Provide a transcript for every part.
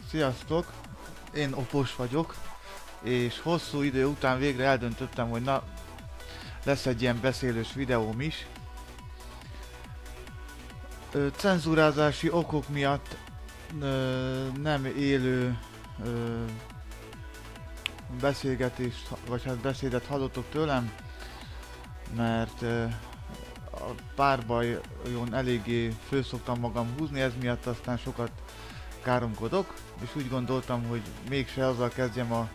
Sziasztok! Én Opos vagyok, és hosszú idő után végre eldöntöttem, hogy na, lesz egy ilyen beszélős videóm is. Cenzúrázási okok miatt nem élő beszélgetést, vagy hát beszédet hallottok tőlem, mert a párbajon eléggé föl szoktam magam húzni, ez miatt aztán sokat káromkodok, és úgy gondoltam, hogy mégse azzal kezdjem a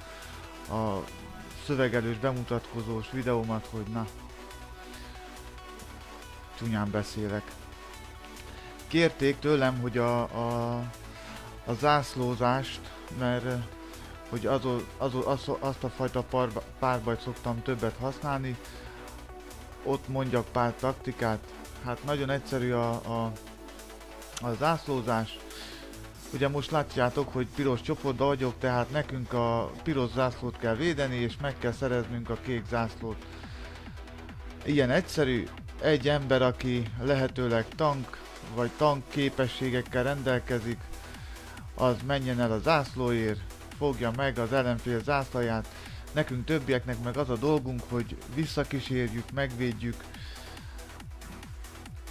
szövegelős, bemutatkozós videómat, hogy na, csúnyán beszélek. Kérték tőlem, hogy a zászlózást, mert hogy azt a fajta párbajt szoktam többet használni, ott mondjak pár taktikát. Hát nagyon egyszerű a zászlózás. Ugye most látjátok, hogy piros csoportban vagyok, tehát nekünk a piros zászlót kell védeni, és meg kell szereznünk a kék zászlót. Ilyen egyszerű, egy ember, aki lehetőleg tank, vagy tank képességekkel rendelkezik, az menjen el a zászlóért, fogja meg az ellenfél zászlaját, nekünk többieknek meg az a dolgunk, hogy visszakísérjük, megvédjük,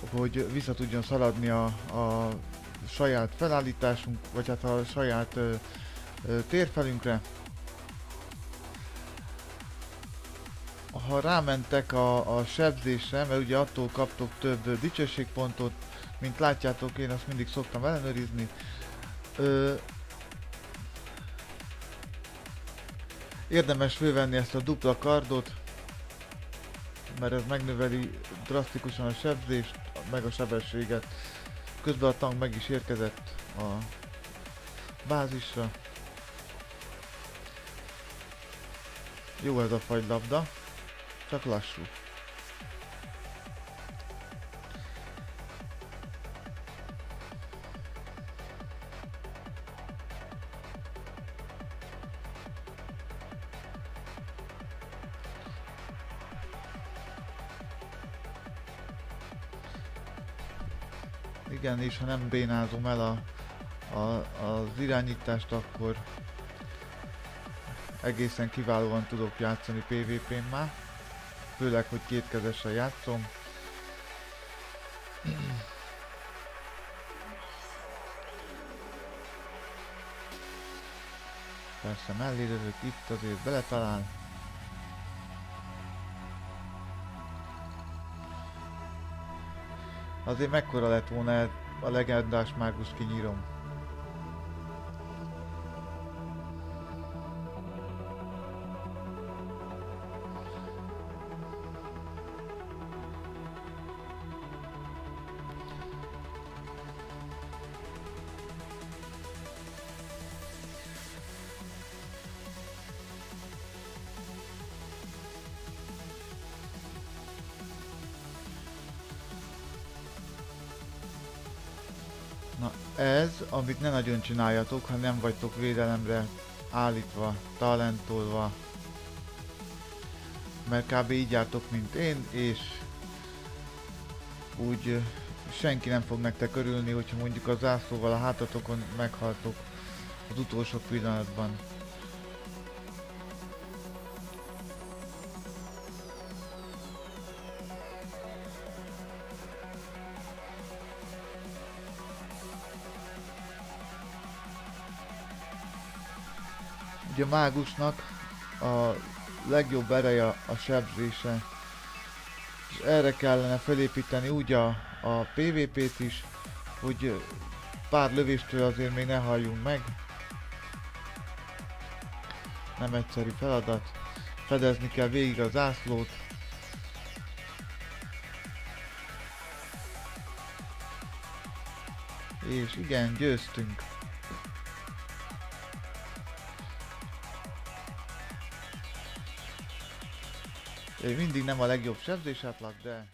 hogy vissza tudjon szaladni a saját felállításunk, vagy hát a saját térfelünkre. Ha rámentek a sebzésre, mert ugye attól kaptok több dicsőségpontot, mint látjátok, én azt mindig szoktam ellenőrizni. Érdemes fölvenni ezt a dupla kardot, mert ez megnöveli drasztikusan a sebzést, meg a sebességet. Közben a tank meg is érkezett a bázisra. Jó ez a fagylabda, csak lassú. Igen, és ha nem bénázom el az irányítást, akkor egészen kiválóan tudok játszani PvP-n már. Főleg, hogy kétkezesen játszom. Persze mellé lövök, itt azért beletalál. Azért mekkora lett volna a legendás mágus kinyírom. Na ez, amit ne nagyon csináljatok, ha nem vagytok védelemre állítva, talentolva. Mert kb. Így jártok, mint én, és úgy senki nem fog nektek örülni, hogyha mondjuk a zászlóval a hátatokon meghaltok az utolsó pillanatban. Ugye a mágusnak a legjobb ereje a sebzése, és erre kellene felépíteni úgy a PvP-t is, hogy pár lövéstől azért még ne halljunk meg. Nem egyszerű feladat, fedezni kell végig a zászlót. És igen, győztünk. Mindig nem a legjobb sebzés átlag, de